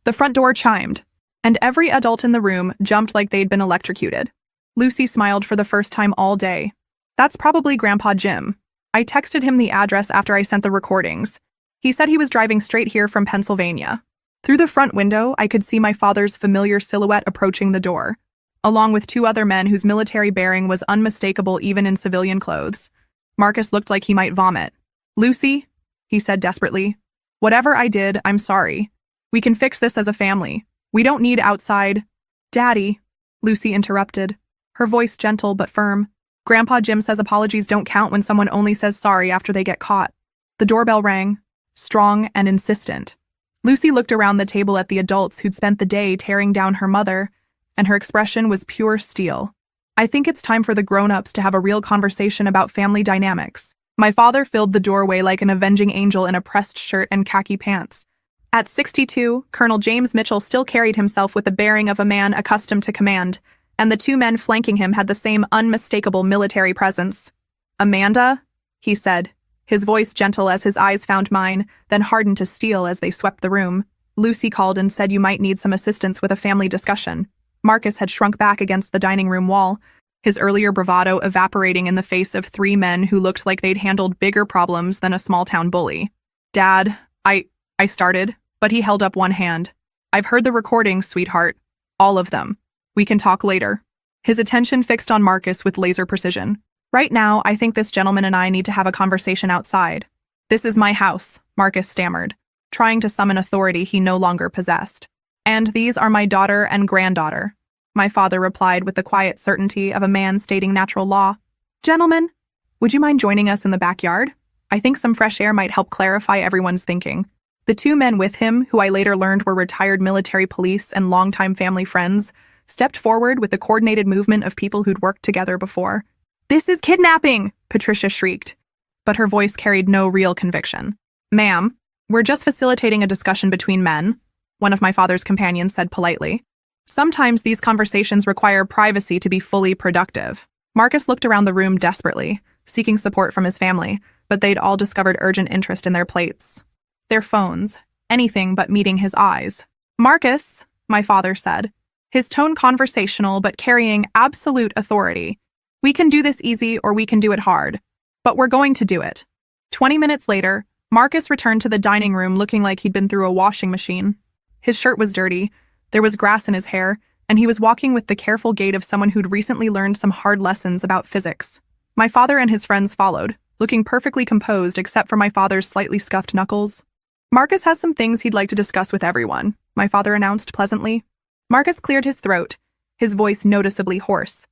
The front door chimed, and every adult in the room jumped like they'd been electrocuted. Lucy smiled for the first time all day. That's probably Grandpa Jim. I texted him the address after I sent the recordings. He said he was driving straight here from Pennsylvania. Through the front window, I could see my father's familiar silhouette approaching the door, along with two other men whose military bearing was unmistakable even in civilian clothes. Marcus looked like he might vomit. Lucy, he said desperately, whatever I did, I'm sorry. We can fix this as a family. We don't need outside. Daddy, Lucy interrupted, her voice gentle but firm. Grandpa Jim says apologies don't count when someone only says sorry after they get caught. The doorbell rang, strong and insistent. Lucy looked around the table at the adults who'd spent the day tearing down her mother, and her expression was pure steel. I think it's time for the grown-ups to have a real conversation about family dynamics. My father filled the doorway like an avenging angel in a pressed shirt and khaki pants. At 62, Colonel James Mitchell still carried himself with the bearing of a man accustomed to command, and the two men flanking him had the same unmistakable military presence. Amanda, he said, his voice gentle as his eyes found mine, then hardened to steel as they swept the room. Lucy called and said you might need some assistance with a family discussion. Marcus had shrunk back against the dining room wall, his earlier bravado evaporating in the face of three men who looked like they'd handled bigger problems than a small-town bully. Dad, I started, but he held up one hand. I've heard the recordings, sweetheart. All of them. We can talk later. His attention fixed on Marcus with laser precision. Right now, I think this gentleman and I need to have a conversation outside. This is my house, Marcus stammered, trying to summon authority he no longer possessed. And these are my daughter and granddaughter, my father replied with the quiet certainty of a man stating natural law. Gentlemen, would you mind joining us in the backyard? I think some fresh air might help clarify everyone's thinking. The two men with him, who I later learned were retired military police and longtime family friends, stepped forward with the coordinated movement of people who'd worked together before. This is kidnapping, Patricia shrieked, but her voice carried no real conviction. Ma'am, we're just facilitating a discussion between men, one of my father's companions said politely. Sometimes these conversations require privacy to be fully productive. Marcus looked around the room desperately, seeking support from his family, but they'd all discovered urgent interest in their plates. Their phones, anything but meeting his eyes. Marcus, my father said, his tone conversational but carrying absolute authority. We can do this easy or we can do it hard, but we're going to do it. 20 minutes later, Marcus returned to the dining room looking like he'd been through a washing machine. His shirt was dirty, there was grass in his hair, and he was walking with the careful gait of someone who'd recently learned some hard lessons about physics. My father and his friends followed, looking perfectly composed except for my father's slightly scuffed knuckles. Marcus has some things he'd like to discuss with everyone, my father announced pleasantly. Marcus cleared his throat, his voice noticeably hoarse.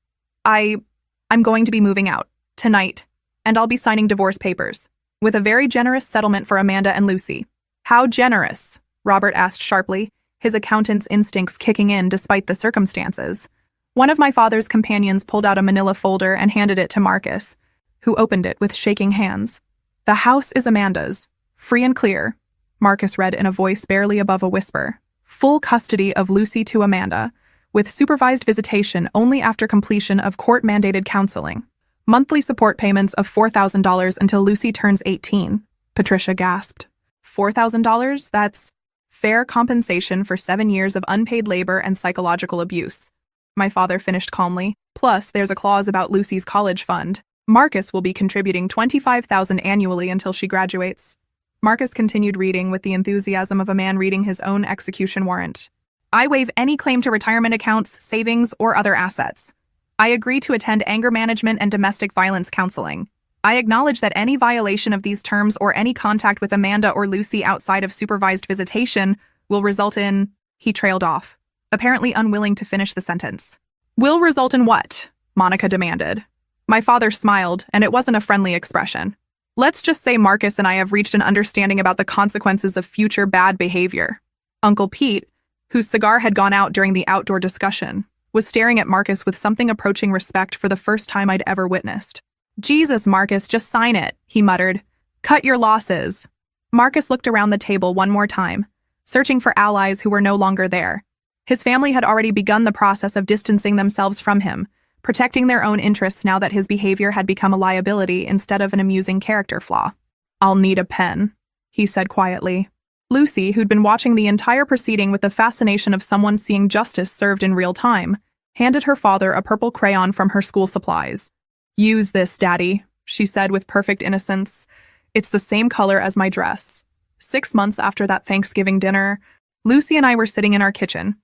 I'm going to be moving out, tonight, and I'll be signing divorce papers, with a very generous settlement for Amanda and Lucy. How generous? Robert asked sharply, his accountant's instincts kicking in despite the circumstances. One of my father's companions pulled out a manila folder and handed it to Marcus, who opened it with shaking hands. The house is Amanda's, free and clear, Marcus read in a voice barely above a whisper. Full custody of Lucy to Amanda, with supervised visitation only after completion of court-mandated counseling. Monthly support payments of $4,000 until Lucy turns 18, Patricia gasped. $4,000? That's fair compensation for 7 years of unpaid labor and psychological abuse. My father finished calmly. Plus, there's a clause about Lucy's college fund. Marcus will be contributing $25,000 annually until she graduates. Marcus continued reading with the enthusiasm of a man reading his own execution warrant. I waive any claim to retirement accounts, savings, or other assets. I agree to attend anger management and domestic violence counseling. I acknowledge that any violation of these terms or any contact with Amanda or Lucy outside of supervised visitation will result in... He trailed off, apparently unwilling to finish the sentence. Will result in what? Monica demanded. My father smiled, and it wasn't a friendly expression. Let's just say Marcus and I have reached an understanding about the consequences of future bad behavior. Uncle Pete, whose cigar had gone out during the outdoor discussion, was staring at Marcus with something approaching respect for the first time I'd ever witnessed. "Jesus, Marcus, just sign it," he muttered. "Cut your losses." Marcus looked around the table one more time, searching for allies who were no longer there. His family had already begun the process of distancing themselves from him, protecting their own interests now that his behavior had become a liability instead of an amusing character flaw. "I'll need a pen," he said quietly. Lucy, who'd been watching the entire proceeding with the fascination of someone seeing justice served in real time, handed her father a purple crayon from her school supplies. "Use this, Daddy," she said with perfect innocence. "It's the same color as my dress." 6 months after that Thanksgiving dinner, Lucy and I were sitting in our kitchen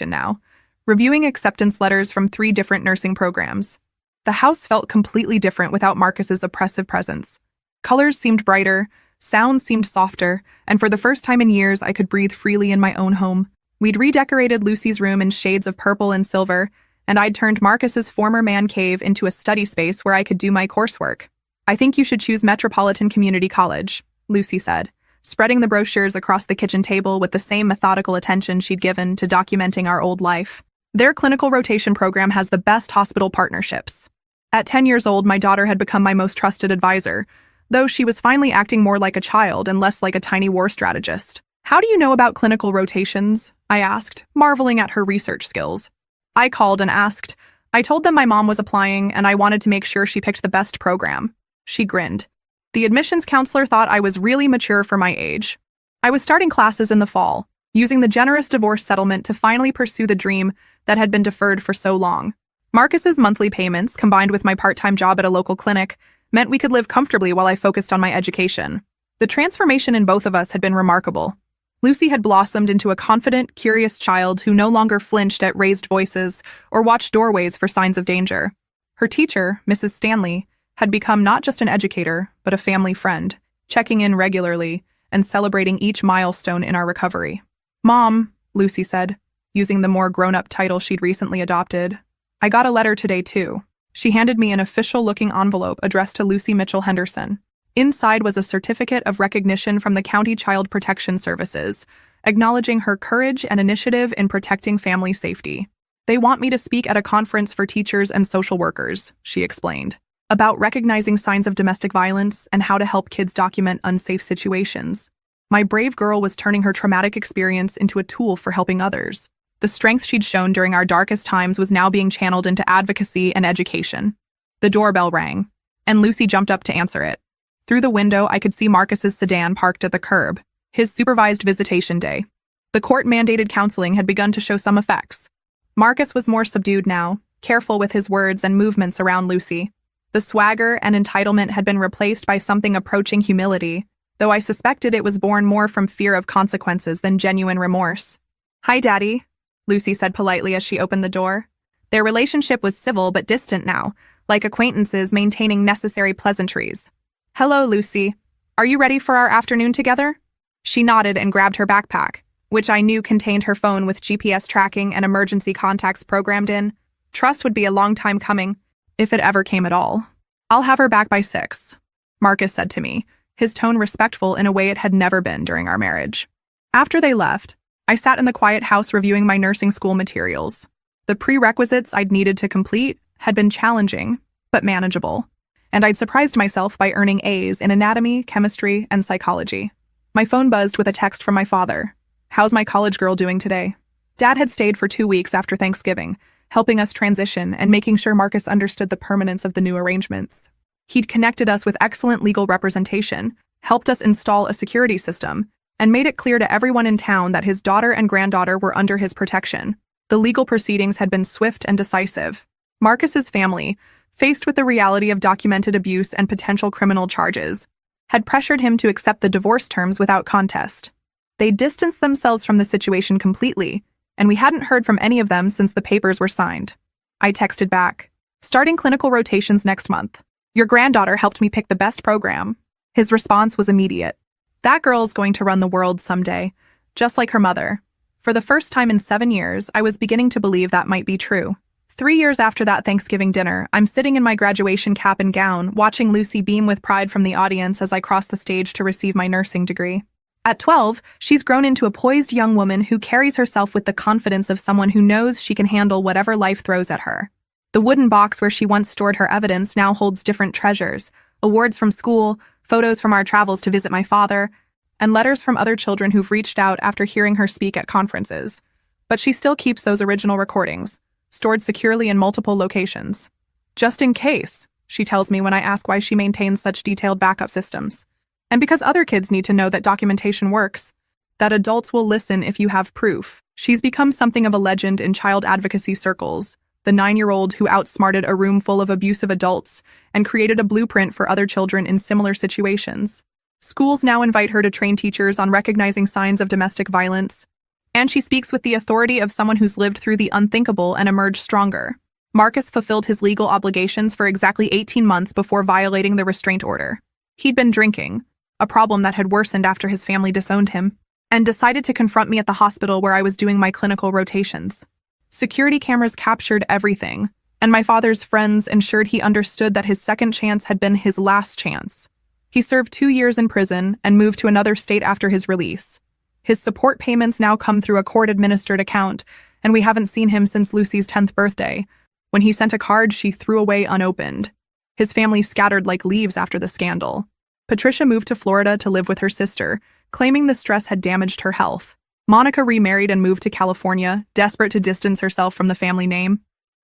now, reviewing acceptance letters from 3 different nursing programs. The house felt completely different without Marcus's oppressive presence. Colors seemed brighter, sounds seemed softer, and for the first time in years I could breathe freely in my own home. We'd redecorated Lucy's room in shades of purple and silver, and I'd turned Marcus's former man cave into a study space where I could do my coursework. "I think you should choose Metropolitan Community College," Lucy said, spreading the brochures across the kitchen table with the same methodical attention she'd given to documenting our old life. "Their clinical rotation program has the best hospital partnerships." At 10 years old, my daughter had become my most trusted advisor, though she was finally acting more like a child and less like a tiny war strategist. "How do you know about clinical rotations?" I asked, marveling at her research skills. I called and asked. I told them my mom was applying and I wanted to make sure she picked the best program. She grinned. The admissions counselor thought I was really mature for my age. I was starting classes in the fall, using the generous divorce settlement to finally pursue the dream that had been deferred for so long. Marcus's monthly payments, combined with my part-time job at a local clinic, meant we could live comfortably while I focused on my education. The transformation in both of us had been remarkable. Lucy had blossomed into a confident, curious child who no longer flinched at raised voices or watched doorways for signs of danger. Her teacher, Mrs. Stanley, had become not just an educator, but a family friend, checking in regularly and celebrating each milestone in our recovery. "Mom," Lucy said, using the more grown-up title she'd recently adopted, "I got a letter today, too." She handed me an official-looking envelope addressed to Lucy Mitchell Henderson. Inside was a certificate of recognition from the County Child Protection Services, acknowledging her courage and initiative in protecting family safety. "They want me to speak at a conference for teachers and social workers," she explained, about recognizing signs of domestic violence and how to help kids document unsafe situations. My brave girl was turning her traumatic experience into a tool for helping others. The strength she'd shown during our darkest times was now being channeled into advocacy and education. The doorbell rang, and Lucy jumped up to answer it. Through the window, I could see Marcus's sedan parked at the curb, his supervised visitation day. The court-mandated counseling had begun to show some effects. Marcus was more subdued now, careful with his words and movements around Lucy. The swagger and entitlement had been replaced by something approaching humility, though I suspected it was born more from fear of consequences than genuine remorse. "Hi, Daddy," Lucy said politely as she opened the door. Their relationship was civil but distant now, like acquaintances maintaining necessary pleasantries. "Hello, Lucy. Are you ready for our afternoon together?" She nodded and grabbed her backpack, which I knew contained her phone with GPS tracking and emergency contacts programmed in. Trust would be a long time coming, if it ever came at all. "I'll have her back by 6, Marcus said to me, his tone respectful in a way it had never been during our marriage. After they left, I sat in the quiet house reviewing my nursing school materials. The prerequisites I'd needed to complete had been challenging, but manageable, and I'd surprised myself by earning A's in anatomy, chemistry, and psychology. My phone buzzed with a text from my father. "How's my college girl doing today?" Dad had stayed for 2 weeks after Thanksgiving, helping us transition and making sure Marcus understood the permanence of the new arrangements. He'd connected us with excellent legal representation, helped us install a security system, and made it clear to everyone in town that his daughter and granddaughter were under his protection. The legal proceedings had been swift and decisive. Marcus's family, faced with the reality of documented abuse and potential criminal charges, had pressured him to accept the divorce terms without contest. They distanced themselves from the situation completely, and we hadn't heard from any of them since the papers were signed. I texted back, "Starting clinical rotations next month. Your granddaughter helped me pick the best program." His response was immediate. "That girl's going to run the world someday, just like her mother." For the first time in 7 years, I was beginning to believe that might be true. 3 years after that Thanksgiving dinner, I'm sitting in my graduation cap and gown, watching Lucy beam with pride from the audience as I crossed the stage to receive my nursing degree. At 12, she's grown into a poised young woman who carries herself with the confidence of someone who knows she can handle whatever life throws at her. The wooden box where she once stored her evidence now holds different treasures: awards from school, photos from our travels to visit my father, and letters from other children who've reached out after hearing her speak at conferences. But she still keeps those original recordings, stored securely in multiple locations. Just in case, she tells me when I ask why she maintains such detailed backup systems. And because other kids need to know that documentation works, that adults will listen if you have proof. She's become something of a legend in child advocacy circles, the 9-year-old who outsmarted a room full of abusive adults and created a blueprint for other children in similar situations. Schools now invite her to train teachers on recognizing signs of domestic violence, and she speaks with the authority of someone who's lived through the unthinkable and emerged stronger. Marcus fulfilled his legal obligations for exactly 18 months before violating the restraint order. He'd been drinking, a problem that had worsened after his family disowned him, and decided to confront me at the hospital where I was doing my clinical rotations. Security cameras captured everything, and my father's friends ensured he understood that his second chance had been his last chance. He served 2 years in prison and moved to another state after his release. His support payments now come through a court-administered account, and we haven't seen him since Lucy's 10th birthday, when he sent a card she threw away unopened. His family scattered like leaves after the scandal. Patricia moved to Florida to live with her sister, claiming the stress had damaged her health. Monica remarried and moved to California, desperate to distance herself from the family name.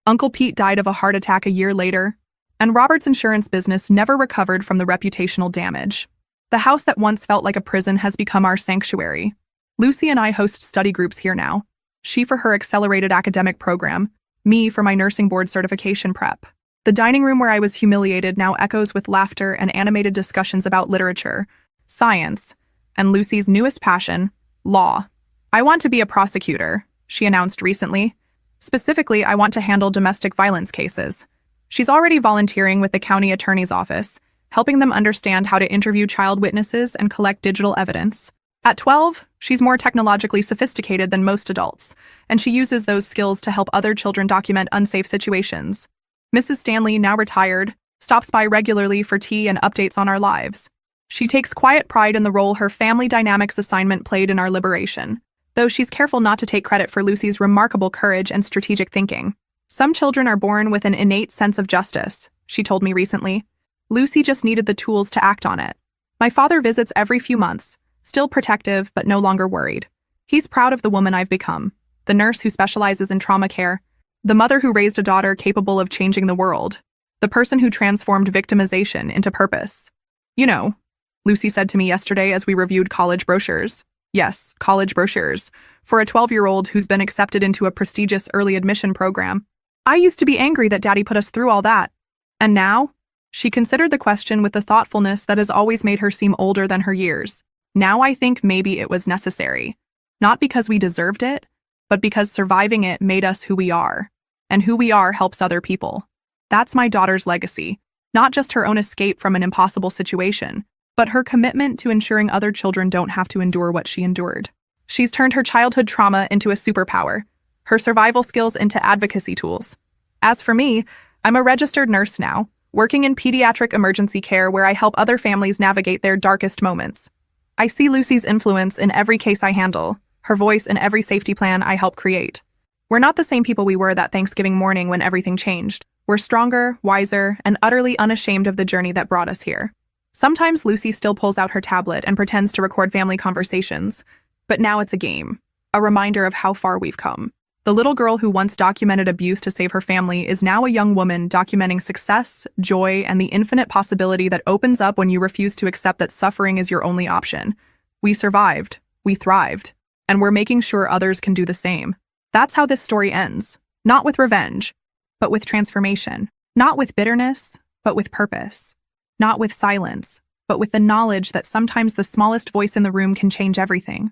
Uncle Pete died of a heart attack a year later, and Robert's insurance business never recovered from the reputational damage. The house that once felt like a prison has become our sanctuary. Lucy and I host study groups here now. She for her accelerated academic program, me for my nursing board certification prep. The dining room where I was humiliated now echoes with laughter and animated discussions about literature, science, and Lucy's newest passion, law. I want to be a prosecutor, she announced recently. Specifically, I want to handle domestic violence cases. She's already volunteering with the county attorney's office, helping them understand how to interview child witnesses and collect digital evidence. At 12, she's more technologically sophisticated than most adults, and she uses those skills to help other children document unsafe situations. Mrs. Stanley, now retired, stops by regularly for tea and updates on our lives. She takes quiet pride in the role her family dynamics assignment played in our liberation, though she's careful not to take credit for Lucy's remarkable courage and strategic thinking. Some children are born with an innate sense of justice, she told me recently. Lucy just needed the tools to act on it. My father visits every few months, still protective but no longer worried. He's proud of the woman I've become, the nurse who specializes in trauma care, the mother who raised a daughter capable of changing the world, the person who transformed victimization into purpose. You know, Lucy said to me yesterday as we reviewed college brochures. Yes, college brochures, for a 12-year-old who's been accepted into a prestigious early admission program. I used to be angry that Daddy put us through all that. And now? She considered the question with the thoughtfulness that has always made her seem older than her years. Now I think maybe it was necessary. Not because we deserved it, but because surviving it made us who we are. And who we are helps other people. That's my daughter's legacy. Not just her own escape from an impossible situation, but her commitment to ensuring other children don't have to endure what she endured. She's turned her childhood trauma into a superpower, her survival skills into advocacy tools. As for me, I'm a registered nurse now, working in pediatric emergency care where I help other families navigate their darkest moments. I see Lucy's influence in every case I handle, her voice in every safety plan I help create. We're not the same people we were that Thanksgiving morning when everything changed. We're stronger, wiser, and utterly unashamed of the journey that brought us here. Sometimes Lucy still pulls out her tablet and pretends to record family conversations, but now it's a game, a reminder of how far we've come. The little girl who once documented abuse to save her family is now a young woman documenting success, joy, and the infinite possibility that opens up when you refuse to accept that suffering is your only option. We survived, we thrived, and we're making sure others can do the same. That's how this story ends, not with revenge, but with transformation, not with bitterness, but with purpose. Not with silence, but with the knowledge that sometimes the smallest voice in the room can change everything.